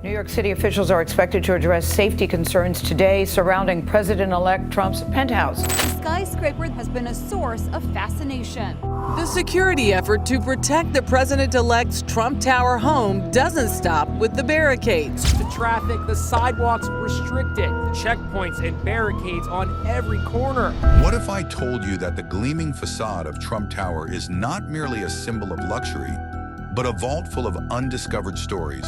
New York City officials are expected to address safety concerns today surrounding President-elect Trump's penthouse. The skyscraper has been a source of fascination. The security effort to protect the president-elect's Trump Tower home doesn't stop with the barricades. The traffic, the sidewalks restricted, checkpoints and barricades on every corner. What if I told you that the gleaming facade of Trump Tower is not merely a symbol of luxury, but a vault full of undiscovered stories,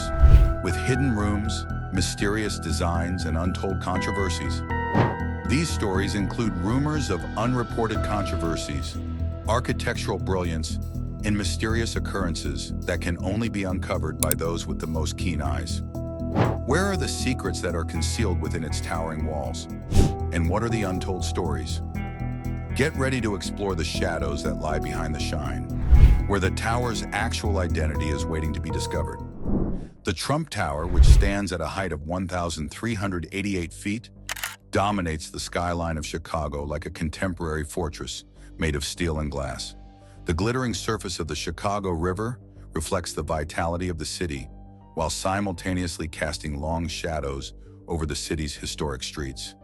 with hidden rooms, mysterious designs, and untold controversies? These stories include rumors of unreported controversies, architectural brilliance, and mysterious occurrences that can only be uncovered by those with the most keen eyes. Where are the secrets that are concealed within its towering walls? And what are the untold stories? Get ready to explore the shadows that lie behind the shine, where the tower's actual identity is waiting to be discovered. The Trump Tower, which stands at a height of 1,388 feet, dominates the skyline of Chicago like a contemporary fortress made of steel and glass. The glittering surface of the Chicago River reflects the vitality of the city, while simultaneously casting long shadows over the city's historic streets.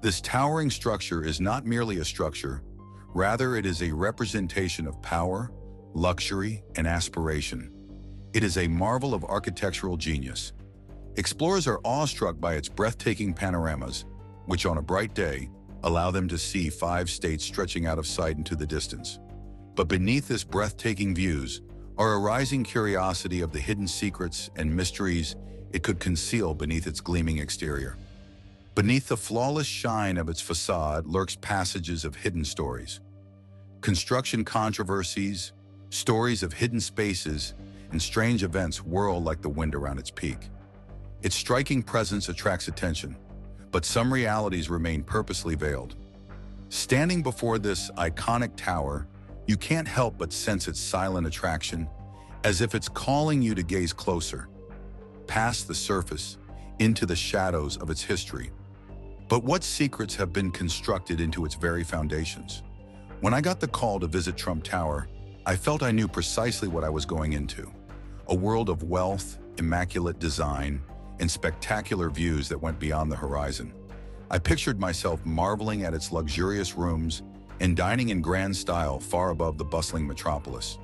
This towering structure is not merely a structure, rather it is a representation of power, luxury, and aspiration. It is a marvel of architectural genius. Explorers are awestruck by its breathtaking panoramas, which on a bright day allow them to see 5 states stretching out of sight into the distance. But beneath this breathtaking views are a rising curiosity of the hidden secrets and mysteries it could conceal beneath its gleaming exterior. Beneath the flawless shine of its facade lurks passages of hidden stories. Construction controversies, stories of hidden spaces, and strange events whirl like the wind around its peak. Its striking presence attracts attention, but some realities remain purposely veiled. Standing before this iconic tower, you can't help but sense its silent attraction, as if it's calling you to gaze closer, past the surface, into the shadows of its history. But what secrets have been constructed into its very foundations? When I got the call to visit Trump Tower, I felt I knew precisely what I was going into. A world of wealth, immaculate design, and spectacular views that went beyond the horizon. I pictured myself marveling at its luxurious rooms and dining in grand style far above the bustling metropolis.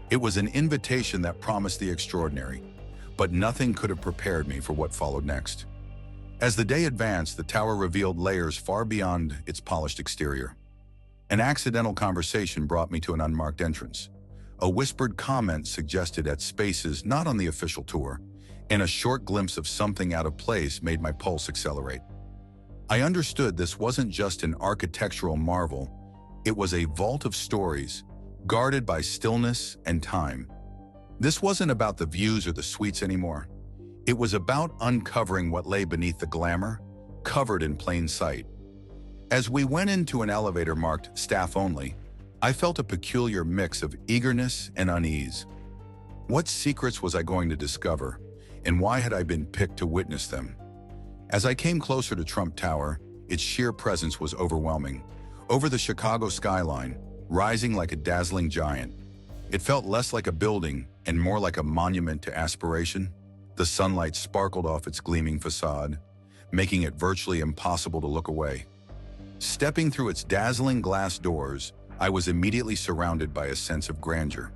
It was an invitation that promised the extraordinary, but nothing could have prepared me for what followed next. As the day advanced, the tower revealed layers far beyond its polished exterior. An accidental conversation brought me to an unmarked entrance. A whispered comment suggested at spaces not on the official tour, and a short glimpse of something out of place made my pulse accelerate. I understood this wasn't just an architectural marvel, it was a vault of stories, guarded by stillness and time. This wasn't about the views or the suites anymore. It was about uncovering what lay beneath the glamour, covered in plain sight. As we went into an elevator marked staff only, I felt a peculiar mix of eagerness and unease. What secrets was I going to discover, and why had I been picked to witness them? As I came closer to Trump Tower, its sheer presence was overwhelming. Over the Chicago skyline, rising like a dazzling giant, it felt less like a building and more like a monument to aspiration. The sunlight sparkled off its gleaming facade, making it virtually impossible to look away. Stepping through its dazzling glass doors, I was immediately surrounded by a sense of grandeur.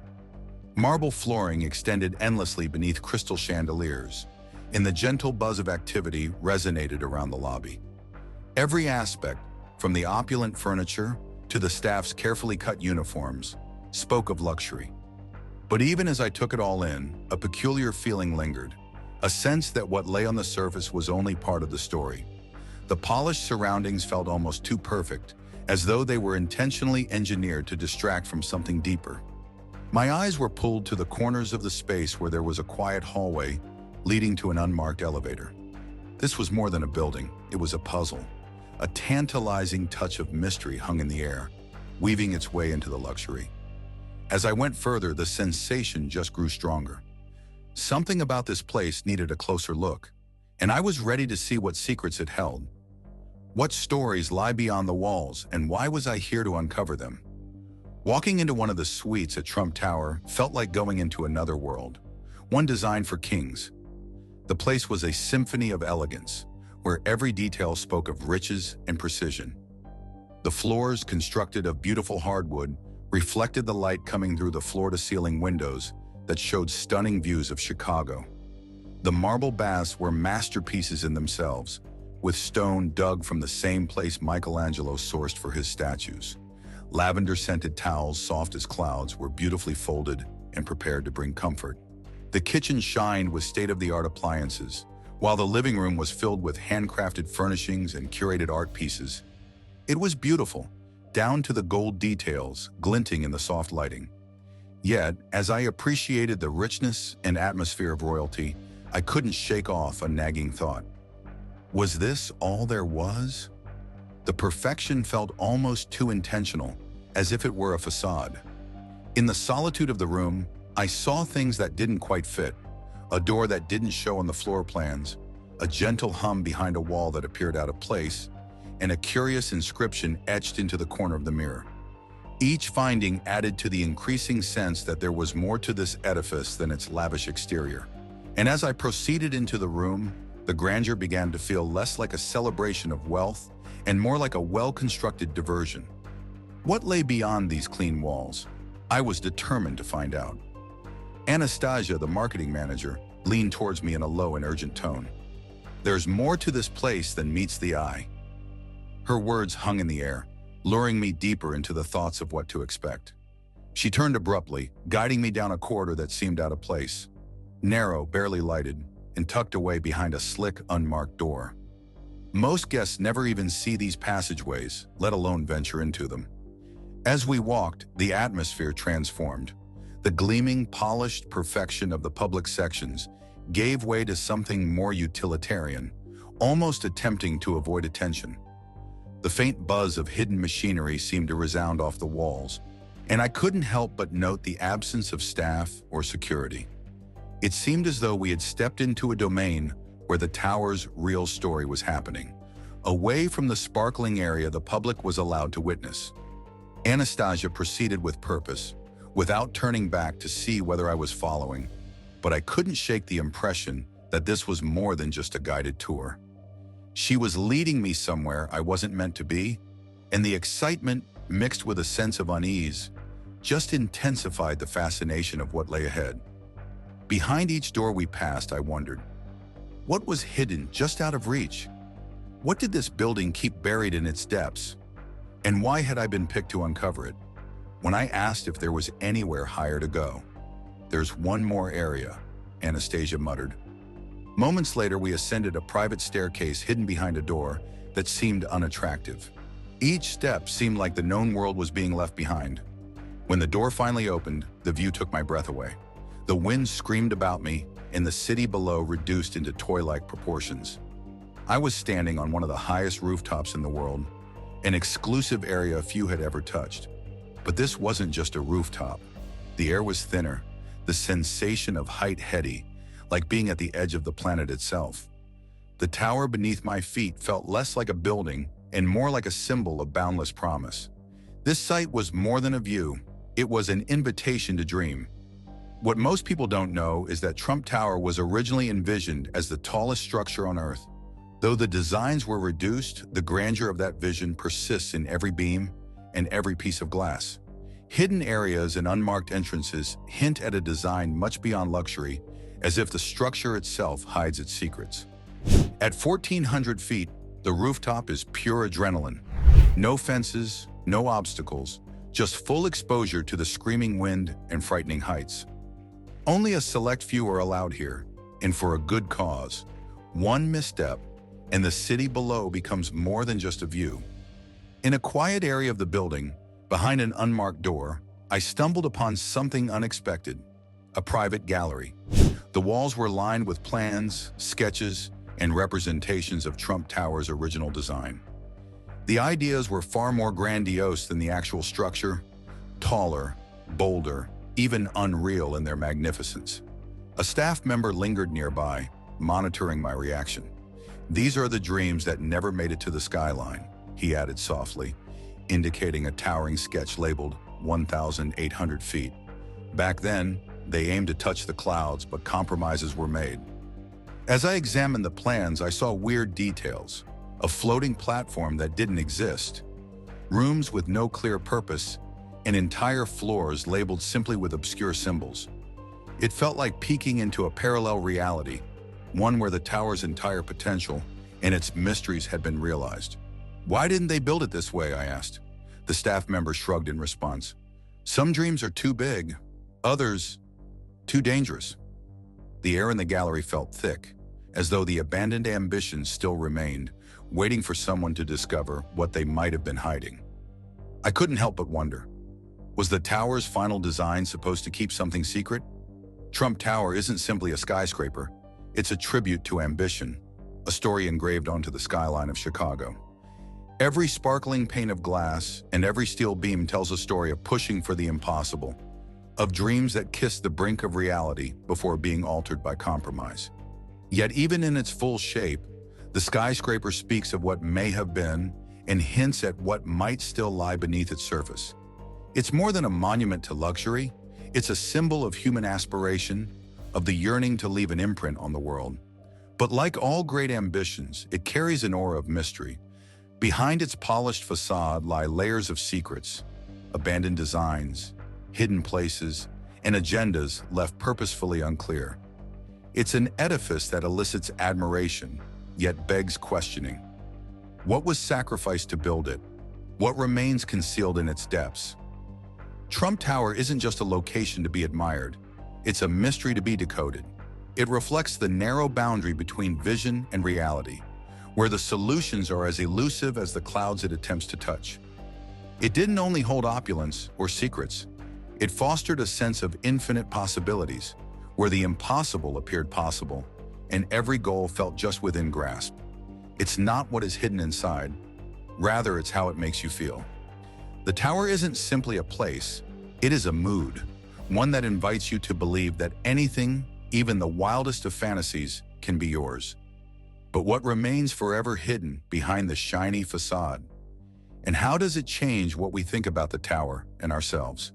Marble flooring extended endlessly beneath crystal chandeliers, and the gentle buzz of activity resonated around the lobby. Every aspect, from the opulent furniture to the staff's carefully cut uniforms, spoke of luxury. But even as I took it all in, a peculiar feeling lingered, a sense that what lay on the surface was only part of the story. The polished surroundings felt almost too perfect, as though they were intentionally engineered to distract from something deeper. My eyes were pulled to the corners of the space where there was a quiet hallway leading to an unmarked elevator. This was more than a building, it was a puzzle. A tantalizing touch of mystery hung in the air, weaving its way into the luxury. As I went further, the sensation just grew stronger. Something about this place needed a closer look, and I was ready to see what secrets it held. What stories lie beyond the walls, and why was I here to uncover them? Walking into one of the suites at Trump Tower felt like going into another world, one designed for kings. The place was a symphony of elegance, where every detail spoke of riches and precision. The floors, constructed of beautiful hardwood, reflected the light coming through the floor-to-ceiling windows that showed stunning views of Chicago. The marble baths were masterpieces in themselves, with stone dug from the same place Michelangelo sourced for his statues. Lavender-scented towels, soft as clouds, were beautifully folded and prepared to bring comfort. The kitchen shined with state-of-the-art appliances, while the living room was filled with handcrafted furnishings and curated art pieces. It was beautiful, down to the gold details glinting in the soft lighting. Yet, as I appreciated the richness and atmosphere of royalty, I couldn't shake off a nagging thought. Was this all there was? The perfection felt almost too intentional, as if it were a facade. In the solitude of the room, I saw things that didn't quite fit, a door that didn't show on the floor plans, a gentle hum behind a wall that appeared out of place, and a curious inscription etched into the corner of the mirror. Each finding added to the increasing sense that there was more to this edifice than its lavish exterior. And as I proceeded into the room, the grandeur began to feel less like a celebration of wealth and more like a well-constructed diversion. What lay beyond these clean walls? I was determined to find out. Anastasia, the marketing manager, leaned towards me in a low and urgent tone. "There's more to this place than meets the eye." Her words hung in the air, luring me deeper into the thoughts of what to expect. She turned abruptly, guiding me down a corridor that seemed out of place. Narrow, barely lighted, and tucked away behind a slick, unmarked door. Most guests never even see these passageways, let alone venture into them. As we walked, the atmosphere transformed. The gleaming, polished perfection of the public sections gave way to something more utilitarian, almost attempting to avoid attention. The faint buzz of hidden machinery seemed to resound off the walls, and I couldn't help but note the absence of staff or security. It seemed as though we had stepped into a domain where the tower's real story was happening, away from the sparkling area the public was allowed to witness. Anastasia proceeded with purpose, without turning back to see whether I was following, but I couldn't shake the impression that this was more than just a guided tour. She was leading me somewhere I wasn't meant to be, and the excitement, mixed with a sense of unease, just intensified the fascination of what lay ahead. Behind each door we passed, I wondered, what was hidden just out of reach? What did this building keep buried in its depths? And why had I been picked to uncover it? When I asked if there was anywhere higher to go, "There's one more area," Anastasia muttered. Moments later, we ascended a private staircase hidden behind a door that seemed unattractive. Each step seemed like the known world was being left behind. When the door finally opened, the view took my breath away. The wind screamed about me, and the city below reduced into toy-like proportions. I was standing on one of the highest rooftops in the world, an exclusive area few had ever touched. But this wasn't just a rooftop. The air was thinner, the sensation of height heady, like being at the edge of the planet itself. The tower beneath my feet felt less like a building and more like a symbol of boundless promise. This site was more than a view, it was an invitation to dream. What most people don't know is that Trump Tower was originally envisioned as the tallest structure on Earth. Though the designs were reduced, the grandeur of that vision persists in every beam and every piece of glass. Hidden areas and unmarked entrances hint at a design much beyond luxury, as if the structure itself hides its secrets. At 1,400 feet, the rooftop is pure adrenaline. No fences, no obstacles, just full exposure to the screaming wind and frightening heights. Only a select few are allowed here, and for a good cause. One misstep, and the city below becomes more than just a view. In a quiet area of the building, behind an unmarked door, I stumbled upon something unexpected, a private gallery. The walls were lined with plans, sketches, and representations of Trump Tower's original design. The ideas were far more grandiose than the actual structure, taller, bolder, even unreal in their magnificence. A staff member lingered nearby, monitoring my reaction. "These are the dreams that never made it to the skyline," he added softly, indicating a towering sketch labeled 1,800 feet. Back then, they aimed to touch the clouds, but compromises were made. As I examined the plans, I saw weird details. A floating platform that didn't exist, rooms with no clear purpose, and entire floors labeled simply with obscure symbols. It felt like peeking into a parallel reality, one where the tower's entire potential and its mysteries had been realized. Why didn't they build it this way, I asked. The staff member shrugged in response. Some dreams are too big, others too dangerous. The air in the gallery felt thick, as though the abandoned ambitions still remained, waiting for someone to discover what they might have been hiding. I couldn't help but wonder, was the tower's final design supposed to keep something secret? Trump Tower isn't simply a skyscraper, it's a tribute to ambition, a story engraved onto the skyline of Chicago. Every sparkling pane of glass and every steel beam tells a story of pushing for the impossible, of dreams that kiss the brink of reality before being altered by compromise. Yet even in its full shape, the skyscraper speaks of what may have been and hints at what might still lie beneath its surface. It's more than a monument to luxury, it's a symbol of human aspiration, of the yearning to leave an imprint on the world. But like all great ambitions, it carries an aura of mystery. Behind its polished facade lie layers of secrets, abandoned designs, hidden places, and agendas left purposefully unclear. It's an edifice that elicits admiration, yet begs questioning. What was sacrificed to build it? What remains concealed in its depths? Trump Tower isn't just a location to be admired, it's a mystery to be decoded. It reflects the narrow boundary between vision and reality, where the solutions are as elusive as the clouds it attempts to touch. It didn't only hold opulence or secrets, it fostered a sense of infinite possibilities, where the impossible appeared possible, and every goal felt just within grasp. It's not what is hidden inside, rather it's how it makes you feel. The tower isn't simply a place, it is a mood, one that invites you to believe that anything, even the wildest of fantasies, can be yours. But what remains forever hidden behind the shiny facade? And how does it change what we think about the tower and ourselves?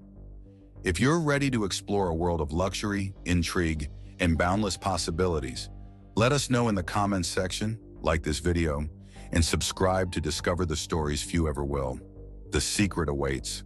If you're ready to explore a world of luxury, intrigue, and boundless possibilities, let us know in the comments section, like this video, and subscribe to discover the stories few ever will. The secret awaits.